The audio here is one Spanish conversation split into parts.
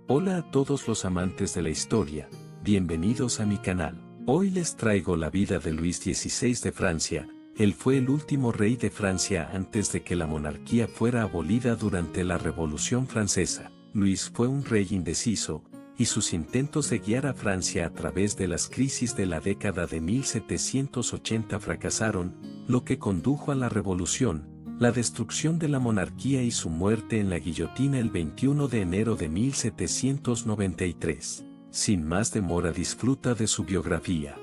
Hola a todos los amantes de la historia, bienvenidos a mi canal. Hoy les traigo la vida de Luis XVI de Francia. Él fue el último rey de Francia antes de que la monarquía fuera abolida durante la Revolución Francesa. Luis fue un rey indeciso, y sus intentos de guiar a Francia a través de las crisis de la década de 1780 fracasaron, lo que condujo a la revolución, la destrucción de la monarquía y su muerte en la guillotina el 21 de enero de 1793. Sin más demora, disfruta de su biografía.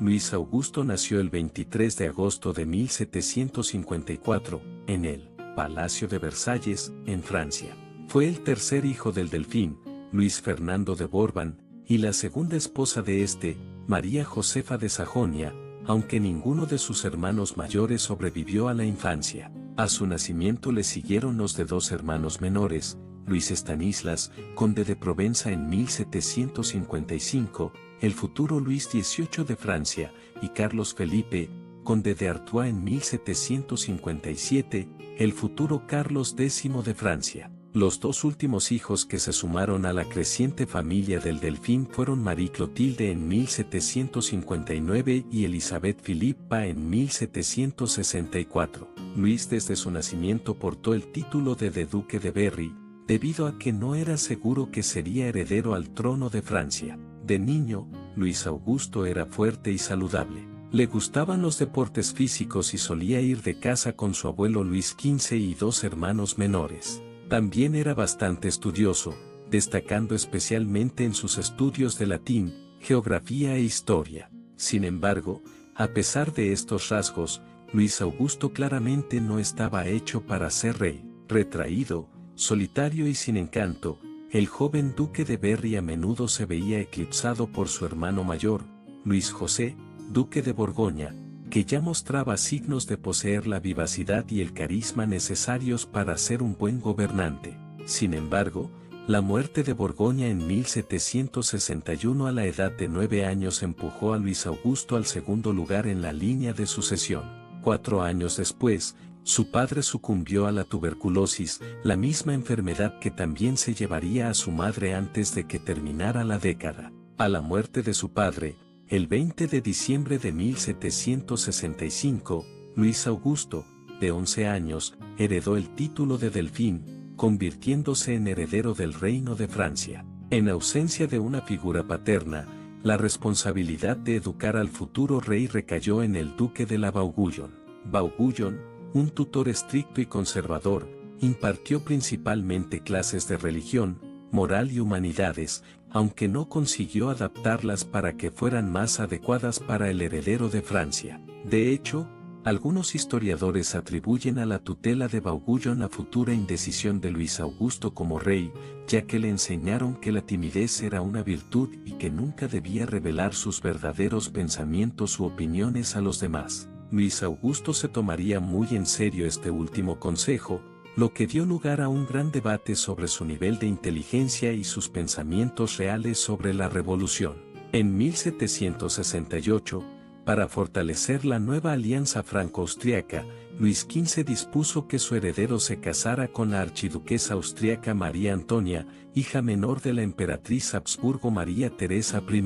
Luis Augusto nació el 23 de agosto de 1754, en el Palacio de Versalles, en Francia. Fue el tercer hijo del delfín, Luis Fernando de Borbón, y la segunda esposa de este, María Josefa de Sajonia, aunque ninguno de sus hermanos mayores sobrevivió a la infancia. A su nacimiento le siguieron los de dos hermanos menores, Luis Stanislas, conde de Provenza en 1755, el futuro Luis XVIII de Francia, y Carlos Felipe, conde de Artois en 1757, el futuro Carlos X de Francia. Los dos últimos hijos que se sumaron a la creciente familia del delfín fueron Marie Clotilde en 1759 y Elizabeth Philippa en 1764. Luis desde su nacimiento portó el título de Duque de Berry, debido a que no era seguro que sería heredero al trono de Francia. De niño, Luis Augusto era fuerte y saludable. Le gustaban los deportes físicos y solía ir de caza con su abuelo Luis XV y dos hermanos menores. También era bastante estudioso, destacando especialmente en sus estudios de latín, geografía e historia. Sin embargo, a pesar de estos rasgos, Luis Augusto claramente no estaba hecho para ser rey. Retraído, solitario y sin encanto, el joven duque de Berry a menudo se veía eclipsado por su hermano mayor, Luis José, duque de Borgoña, que ya mostraba signos de poseer la vivacidad y el carisma necesarios para ser un buen gobernante. Sin embargo, la muerte de Borgoña en 1761 a la edad de 9 años empujó a Luis Augusto al segundo lugar en la línea de sucesión. 4 años después, su padre sucumbió a la tuberculosis, la misma enfermedad que también se llevaría a su madre antes de que terminara la década. A la muerte de su padre, el 20 de diciembre de 1765, Luis Augusto, de 11 años, heredó el título de delfín, convirtiéndose en heredero del reino de Francia. En ausencia de una figura paterna, la responsabilidad de educar al futuro rey recayó en el duque de la Vauguyon. Vauguyon, un tutor estricto y conservador, impartió principalmente clases de religión, moral y humanidades, aunque no consiguió adaptarlas para que fueran más adecuadas para el heredero de Francia. De hecho, algunos historiadores atribuyen a la tutela de Vauguyon la futura indecisión de Luis Augusto como rey, ya que le enseñaron que la timidez era una virtud y que nunca debía revelar sus verdaderos pensamientos u opiniones a los demás. Luis Augusto se tomaría muy en serio este último consejo, lo que dio lugar a un gran debate sobre su nivel de inteligencia y sus pensamientos reales sobre la revolución. En 1768, para fortalecer la nueva alianza franco-austriaca, Luis XV dispuso que su heredero se casara con la archiduquesa austriaca María Antonia, hija menor de la emperatriz Habsburgo María Teresa I.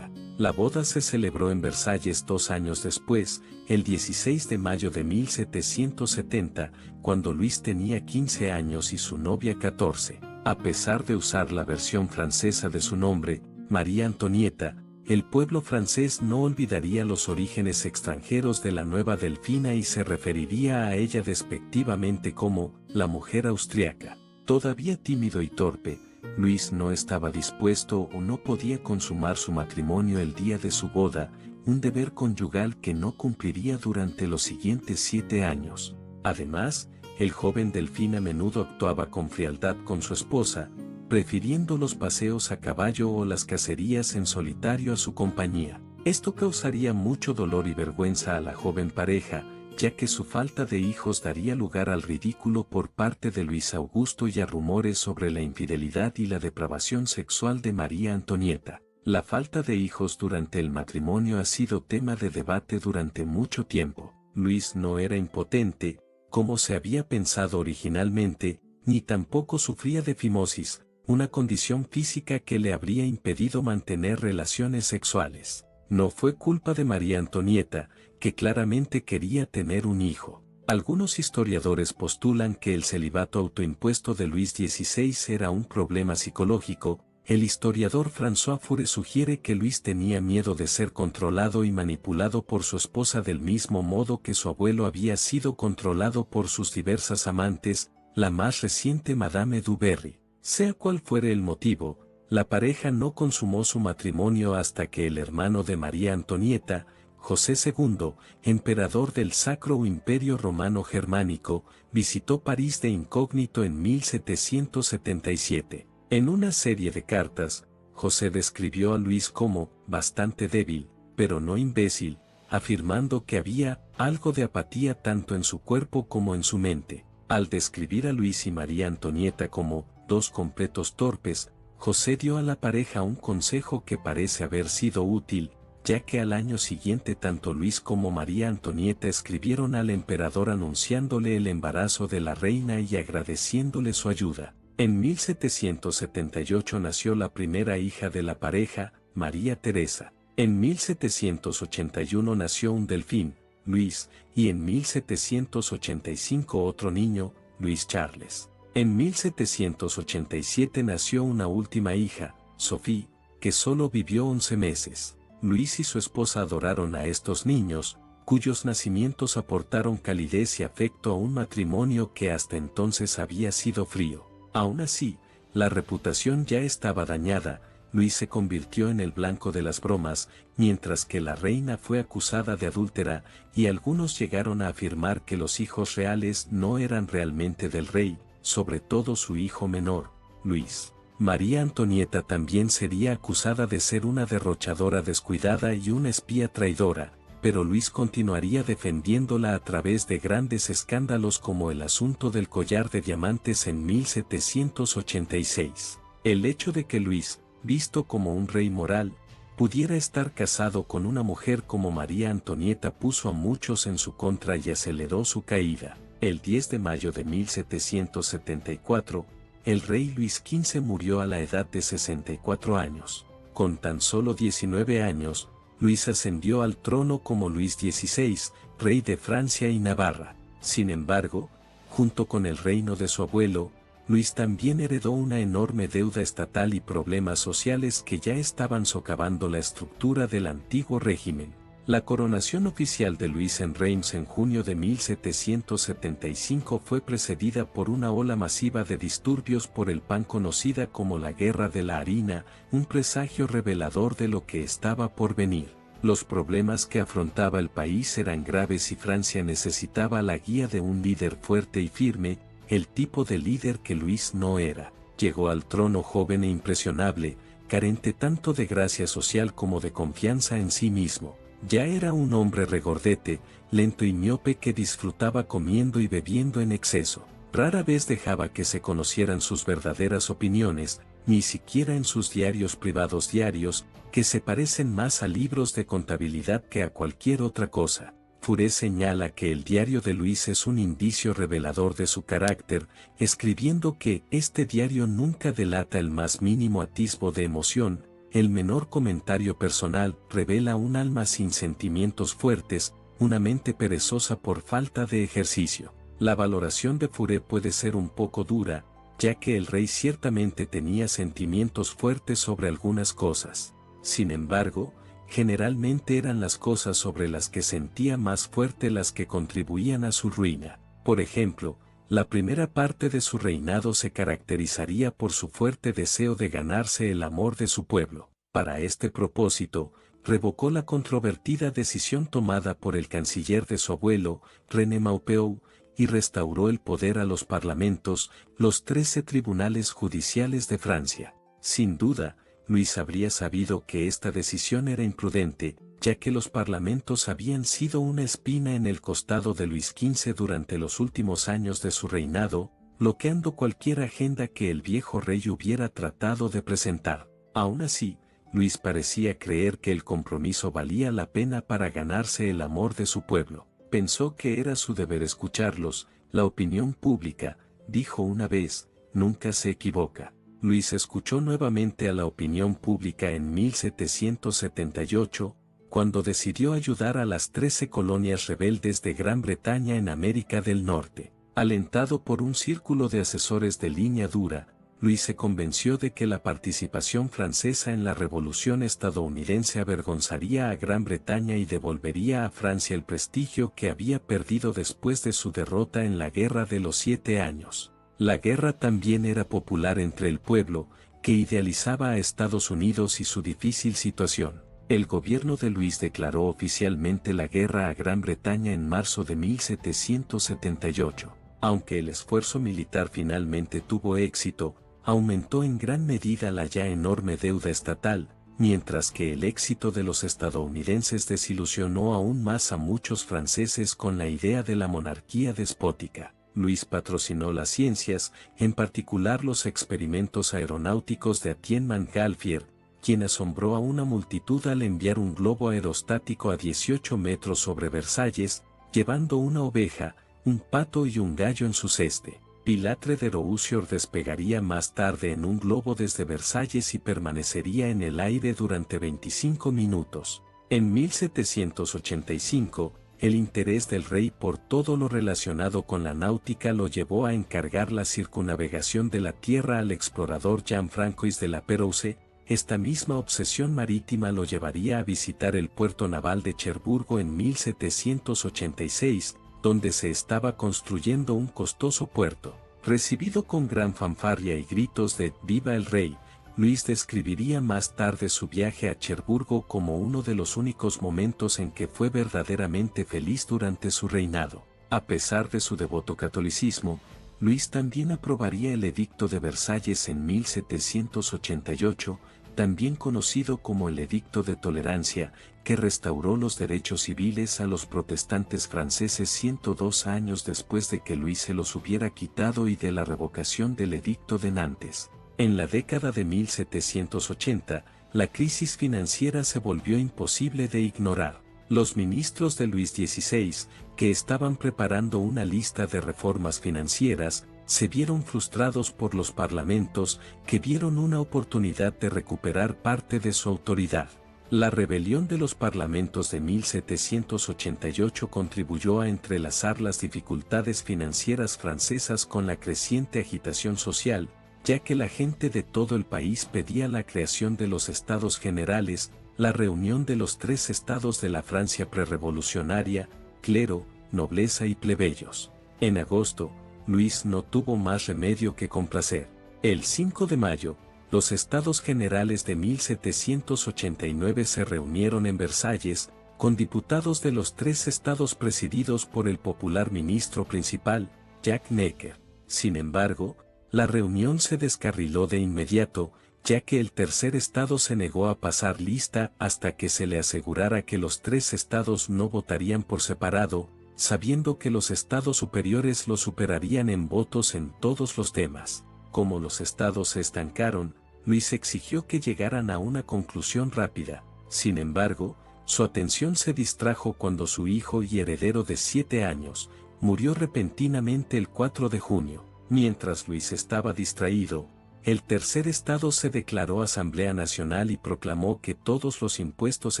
La boda se celebró en Versalles 2 años después, el 16 de mayo de 1770, cuando Luis tenía 15 años y su novia 14. A pesar de usar la versión francesa de su nombre, María Antonieta, el pueblo francés no olvidaría los orígenes extranjeros de la nueva delfina y se referiría a ella despectivamente como la mujer austriaca. Todavía tímido y torpe, Luis no estaba dispuesto o no podía consumar su matrimonio el día de su boda, un deber conyugal que no cumpliría durante los siguientes 7 años. Además, el joven delfín a menudo actuaba con frialdad con su esposa, prefiriendo los paseos a caballo o las cacerías en solitario a su compañía. Esto causaría mucho dolor y vergüenza a la joven pareja, ya que su falta de hijos daría lugar al ridículo por parte de Luis Augusto y a rumores sobre la infidelidad y la depravación sexual de María Antonieta. La falta de hijos durante el matrimonio ha sido tema de debate durante mucho tiempo. Luis no era impotente, como se había pensado originalmente, ni tampoco sufría de fimosis, una condición física que le habría impedido mantener relaciones sexuales. No fue culpa de María Antonieta, que claramente quería tener un hijo. Algunos historiadores postulan que el celibato autoimpuesto de Luis XVI era un problema psicológico. El historiador François Furet sugiere que Luis tenía miedo de ser controlado y manipulado por su esposa del mismo modo que su abuelo había sido controlado por sus diversas amantes, la más reciente Madame du Barry. Sea cual fuere el motivo, la pareja no consumó su matrimonio hasta que el hermano de María Antonieta, José II, emperador del Sacro Imperio Romano Germánico, visitó París de incógnito en 1777. En una serie de cartas, José describió a Luis como bastante débil, pero no imbécil, afirmando que había algo de apatía tanto en su cuerpo como en su mente. Al describir a Luis y María Antonieta como dos completos torpes, José dio a la pareja un consejo que parece haber sido útil, ya que al año siguiente tanto Luis como María Antonieta escribieron al emperador anunciándole el embarazo de la reina y agradeciéndole su ayuda. En 1778 nació la primera hija de la pareja, María Teresa. En 1781 nació un delfín, Luis, y en 1785 otro niño, Luis Charles. En 1787 nació una última hija, Sophie, que solo vivió 11 meses. Luis y su esposa adoraron a estos niños, cuyos nacimientos aportaron calidez y afecto a un matrimonio que hasta entonces había sido frío. Aún así, la reputación ya estaba dañada. Luis se convirtió en el blanco de las bromas, mientras que la reina fue acusada de adúltera, y algunos llegaron a afirmar que los hijos reales no eran realmente del rey, sobre todo su hijo menor, Luis. María Antonieta también sería acusada de ser una derrochadora descuidada y una espía traidora, pero Luis continuaría defendiéndola a través de grandes escándalos como el asunto del collar de diamantes en 1786. El hecho de que Luis, visto como un rey moral, pudiera estar casado con una mujer como María Antonieta puso a muchos en su contra y aceleró su caída. El 10 de mayo de 1774, el rey Luis XV murió a la edad de 64 años. Con tan solo 19 años, Luis ascendió al trono como Luis XVI, rey de Francia y Navarra. Sin embargo, junto con el reino de su abuelo, Luis también heredó una enorme deuda estatal y problemas sociales que ya estaban socavando la estructura del antiguo régimen. La coronación oficial de Luis en Reims en junio de 1775 fue precedida por una ola masiva de disturbios por el pan conocida como la Guerra de la Harina, un presagio revelador de lo que estaba por venir. Los problemas que afrontaba el país eran graves y Francia necesitaba la guía de un líder fuerte y firme, el tipo de líder que Luis no era. Llegó al trono joven e impresionable, carente tanto de gracia social como de confianza en sí mismo. Ya era un hombre regordete, lento y miope que disfrutaba comiendo y bebiendo en exceso. Rara vez dejaba que se conocieran sus verdaderas opiniones, ni siquiera en sus diarios privados diarios, que se parecen más a libros de contabilidad que a cualquier otra cosa. Furet señala que el diario de Luis es un indicio revelador de su carácter, escribiendo que este diario nunca delata el más mínimo atisbo de emoción. El menor comentario personal revela un alma sin sentimientos fuertes, una mente perezosa por falta de ejercicio. La valoración de Furet puede ser un poco dura, ya que el rey ciertamente tenía sentimientos fuertes sobre algunas cosas. Sin embargo, generalmente eran las cosas sobre las que sentía más fuerte las que contribuían a su ruina. Por ejemplo, la primera parte de su reinado se caracterizaría por su fuerte deseo de ganarse el amor de su pueblo. Para este propósito, revocó la controvertida decisión tomada por el canciller de su abuelo, René Maupeou, y restauró el poder a los parlamentos, los 13 tribunales judiciales de Francia. Sin duda, Luis habría sabido que esta decisión era imprudente, ya que los parlamentos habían sido una espina en el costado de Luis XV durante los últimos años de su reinado, bloqueando cualquier agenda que el viejo rey hubiera tratado de presentar. Aún así, Luis parecía creer que el compromiso valía la pena para ganarse el amor de su pueblo. Pensó que era su deber escucharlos, La opinión pública, dijo una vez, nunca se equivoca. Luis escuchó nuevamente a la opinión pública en 1778, cuando decidió ayudar a las 13 colonias rebeldes de Gran Bretaña en América del Norte. Alentado por un círculo de asesores de línea dura, Luis se convenció de que la participación francesa en la Revolución estadounidense avergonzaría a Gran Bretaña y devolvería a Francia el prestigio que había perdido después de su derrota en la Guerra de los 7 años. La guerra también era popular entre el pueblo, que idealizaba a Estados Unidos y su difícil situación. El gobierno de Luis declaró oficialmente la guerra a Gran Bretaña en marzo de 1778. Aunque el esfuerzo militar finalmente tuvo éxito, aumentó en gran medida la ya enorme deuda estatal, mientras que el éxito de los estadounidenses desilusionó aún más a muchos franceses con la idea de la monarquía despótica. Luis patrocinó las ciencias, en particular los experimentos aeronáuticos de Etienne Montgolfier, quien asombró a una multitud al enviar un globo aerostático a 18 metros sobre Versalles, llevando una oveja, un pato y un gallo en su ceste. Pilatre de Roussier despegaría más tarde en un globo desde Versalles y permanecería en el aire durante 25 minutos. En 1785, el interés del rey por todo lo relacionado con la náutica lo llevó a encargar la circunnavegación de la tierra al explorador Jean-Francois de la Pérouse. Esta misma obsesión marítima lo llevaría a visitar el puerto naval de Cherburgo en 1786, donde se estaba construyendo un costoso puerto. Recibido con gran fanfarria y gritos de «¡Viva el rey!», Luis describiría más tarde su viaje a Cherburgo como uno de los únicos momentos en que fue verdaderamente feliz durante su reinado. A pesar de su devoto catolicismo, Luis también aprobaría el Edicto de Versalles en 1788, también conocido como el Edicto de Tolerancia, que restauró los derechos civiles a los protestantes franceses 102 años después de que Luis se los hubiera quitado y de la revocación del Edicto de Nantes. En la década de 1780, la crisis financiera se volvió imposible de ignorar. Los ministros de Luis XVI, que estaban preparando una lista de reformas financieras, se vieron frustrados por los parlamentos, que vieron una oportunidad de recuperar parte de su autoridad. La rebelión de los parlamentos de 1788 contribuyó a entrelazar las dificultades financieras francesas con la creciente agitación social, ya que la gente de todo el país pedía la creación de los Estados Generales, la reunión de los 3 estados de la Francia prerrevolucionaria, clero, nobleza y plebeyos. En agosto, Luis no tuvo más remedio que complacer. El 5 de mayo, los Estados Generales de 1789 se reunieron en Versalles, con diputados de los 3 estados presididos por el popular ministro principal, Jacques Necker. Sin embargo, la reunión se descarriló de inmediato, ya que el tercer estado se negó a pasar lista hasta que se le asegurara que los 3 estados no votarían por separado, sabiendo que los estados superiores lo superarían en votos en todos los temas. Como los estados se estancaron, Luis exigió que llegaran a una conclusión rápida. Sin embargo, su atención se distrajo cuando su hijo y heredero de 7 años, murió repentinamente el 4 de junio. Mientras Luis estaba distraído, el tercer estado se declaró Asamblea Nacional y proclamó que todos los impuestos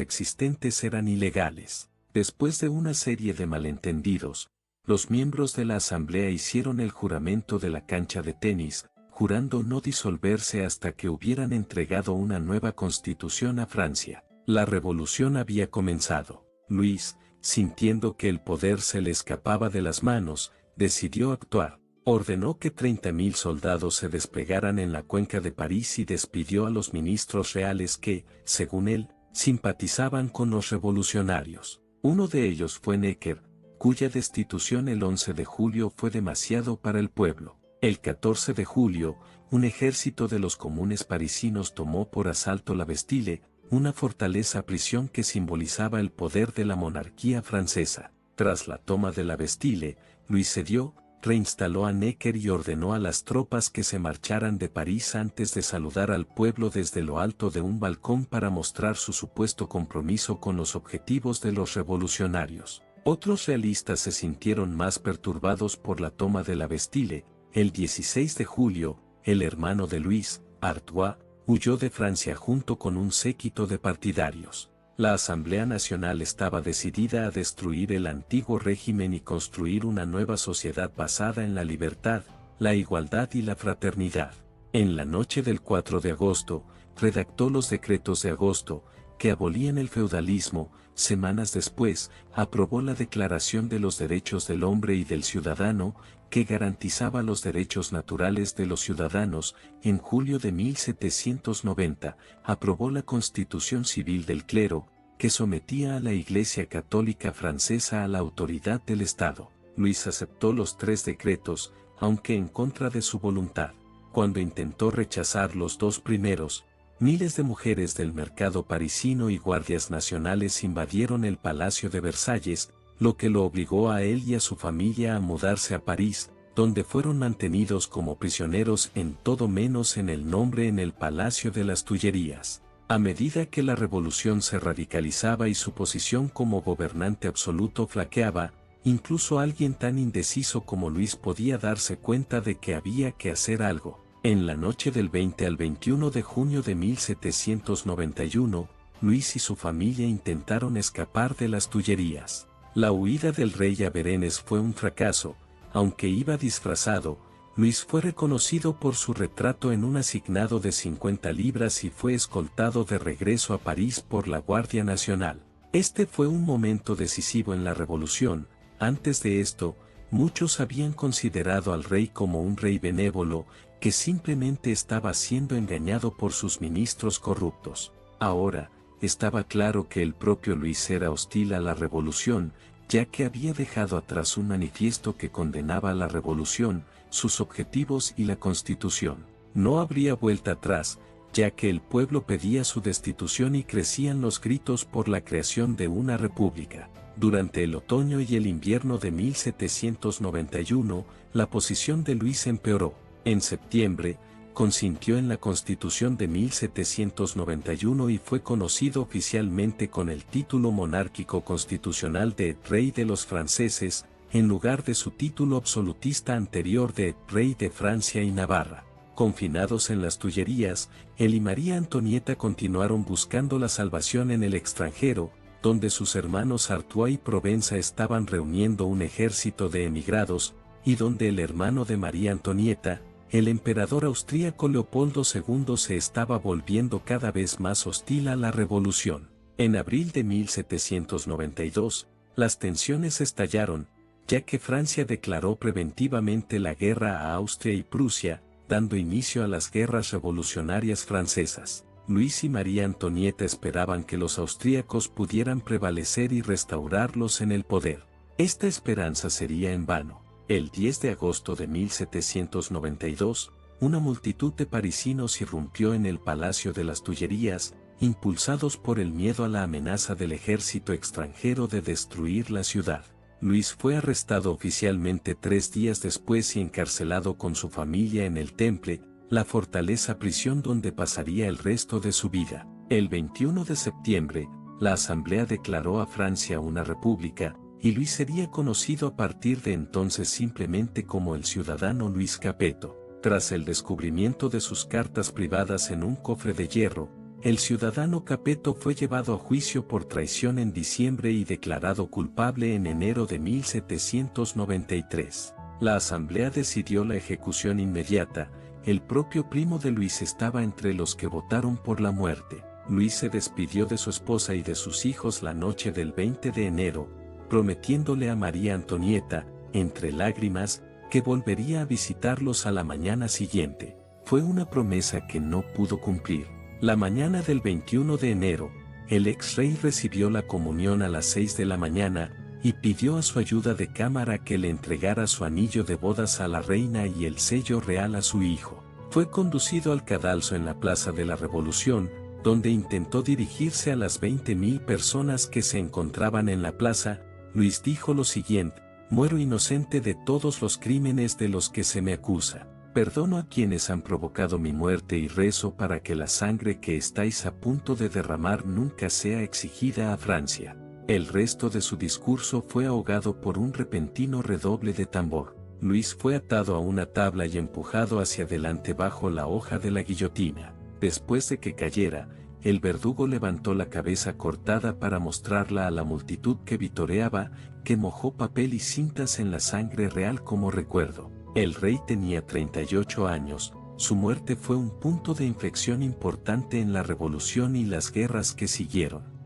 existentes eran ilegales. Después de una serie de malentendidos, los miembros de la Asamblea hicieron el juramento de la cancha de tenis, jurando no disolverse hasta que hubieran entregado una nueva constitución a Francia. La revolución había comenzado. Luis, sintiendo que el poder se le escapaba de las manos, decidió actuar. Ordenó que 30.000 soldados se desplegaran en la cuenca de París y despidió a los ministros reales que, según él, simpatizaban con los revolucionarios. Uno de ellos fue Necker, cuya destitución el 11 de julio fue demasiado para el pueblo. El 14 de julio, un ejército de los comunes parisinos tomó por asalto la Bastille, una fortaleza-prisión que simbolizaba el poder de la monarquía francesa. Tras la toma de la Bastille, Luis cedió, reinstaló a Necker y ordenó a las tropas que se marcharan de París antes de saludar al pueblo desde lo alto de un balcón para mostrar su supuesto compromiso con los objetivos de los revolucionarios. Otros realistas se sintieron más perturbados por la toma de la Bastille. El 16 de julio, el hermano de Luis, Artois, huyó de Francia junto con un séquito de partidarios. La Asamblea Nacional estaba decidida a destruir el antiguo régimen y construir una nueva sociedad basada en la libertad, la igualdad y la fraternidad. En la noche del 4 de agosto, redactó los decretos de agosto, que abolían el feudalismo. Semanas después, aprobó la Declaración de los Derechos del Hombre y del Ciudadano, que garantizaba los derechos naturales de los ciudadanos. En julio de 1790, aprobó la Constitución Civil del Clero, que sometía a la Iglesia Católica Francesa a la autoridad del Estado. Luis aceptó los 3 decretos, aunque en contra de su voluntad. Cuando intentó rechazar los 2 primeros, miles de mujeres del mercado parisino y guardias nacionales invadieron el Palacio de Versalles, lo que lo obligó a él y a su familia a mudarse a París, donde fueron mantenidos como prisioneros en todo menos en el nombre en el Palacio de las Tullerías. A medida que la revolución se radicalizaba y su posición como gobernante absoluto flaqueaba, incluso alguien tan indeciso como Luis podía darse cuenta de que había que hacer algo. En la noche del 20 al 21 de junio de 1791, Luis y su familia intentaron escapar de las Tullerías. La huida del rey a Berenes fue un fracaso. Aunque iba disfrazado, Luis fue reconocido por su retrato en un asignado de 50 libras y fue escoltado de regreso a París por la Guardia Nacional. Este fue un momento decisivo en la revolución. Antes de esto, muchos habían considerado al rey como un rey benévolo, que simplemente estaba siendo engañado por sus ministros corruptos. Ahora, estaba claro que el propio Luis era hostil a la revolución, ya que había dejado atrás un manifiesto que condenaba la revolución, sus objetivos y la Constitución. No habría vuelta atrás, ya que el pueblo pedía su destitución y crecían los gritos por la creación de una república. Durante el otoño y el invierno de 1791, la posición de Luis empeoró. En septiembre, consintió en la Constitución de 1791 y fue conocido oficialmente con el título monárquico constitucional de Rey de los Franceses, en lugar de su título absolutista anterior de Rey de Francia y Navarra. Confinados en las Tullerías, él y María Antonieta continuaron buscando la salvación en el extranjero, donde sus hermanos Artois y Provenza estaban reuniendo un ejército de emigrados, y donde el hermano de María Antonieta, el emperador austríaco Leopoldo II, se estaba volviendo cada vez más hostil a la revolución. En abril de 1792, las tensiones estallaron, ya que Francia declaró preventivamente la guerra a Austria y Prusia, dando inicio a las guerras revolucionarias francesas. Luis y María Antonieta esperaban que los austríacos pudieran prevalecer y restaurarlos en el poder. Esta esperanza sería en vano. El 10 de agosto de 1792, una multitud de parisinos irrumpió en el Palacio de las Tullerías, impulsados por el miedo a la amenaza del ejército extranjero de destruir la ciudad. Luis fue arrestado oficialmente 3 días después y encarcelado con su familia en el Temple, la fortaleza prisión donde pasaría el resto de su vida. El 21 de septiembre, la Asamblea declaró a Francia una república, y Luis sería conocido a partir de entonces simplemente como el ciudadano Luis Capeto. Tras el descubrimiento de sus cartas privadas en un cofre de hierro, el ciudadano Capeto fue llevado a juicio por traición en diciembre y declarado culpable en enero de 1793. La Asamblea decidió la ejecución inmediata. El propio primo de Luis estaba entre los que votaron por la muerte. Luis se despidió de su esposa y de sus hijos la noche del 20 de enero, prometiéndole a María Antonieta, entre lágrimas, que volvería a visitarlos a la mañana siguiente. Fue una promesa que no pudo cumplir. La mañana del 21 de enero, el ex-rey recibió la comunión a las 6 de la mañana, y pidió a su ayuda de cámara que le entregara su anillo de bodas a la reina y el sello real a su hijo. Fue conducido al cadalso en la Plaza de la Revolución, donde intentó dirigirse a las 20.000 personas que se encontraban en la plaza. Luis dijo lo siguiente: muero inocente de todos los crímenes de los que se me acusa. Perdono a quienes han provocado mi muerte y rezo para que la sangre que estáis a punto de derramar nunca sea exigida a Francia. El resto de su discurso fue ahogado por un repentino redoble de tambor. Luis fue atado a una tabla y empujado hacia adelante bajo la hoja de la guillotina. Después de que cayera, el verdugo levantó la cabeza cortada para mostrarla a la multitud que vitoreaba, que mojó papel y cintas en la sangre real como recuerdo. El rey tenía 38 años, su muerte fue un punto de inflexión importante en la revolución y las guerras que siguieron.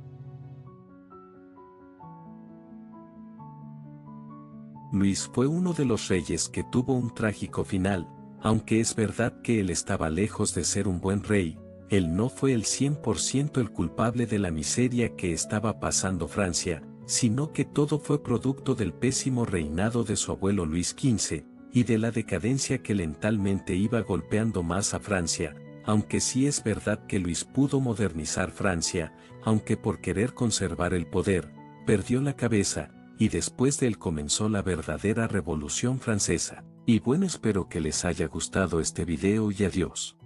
Luis fue uno de los reyes que tuvo un trágico final, aunque es verdad que él estaba lejos de ser un buen rey, él no fue el 100% el culpable de la miseria que estaba pasando Francia, sino que todo fue producto del pésimo reinado de su abuelo Luis XV, y de la decadencia que lentamente iba golpeando más a Francia, aunque sí es verdad que Luis pudo modernizar Francia, aunque por querer conservar el poder, perdió la cabeza, y después de él comenzó la verdadera Revolución Francesa. Y bueno, espero que les haya gustado este video y adiós.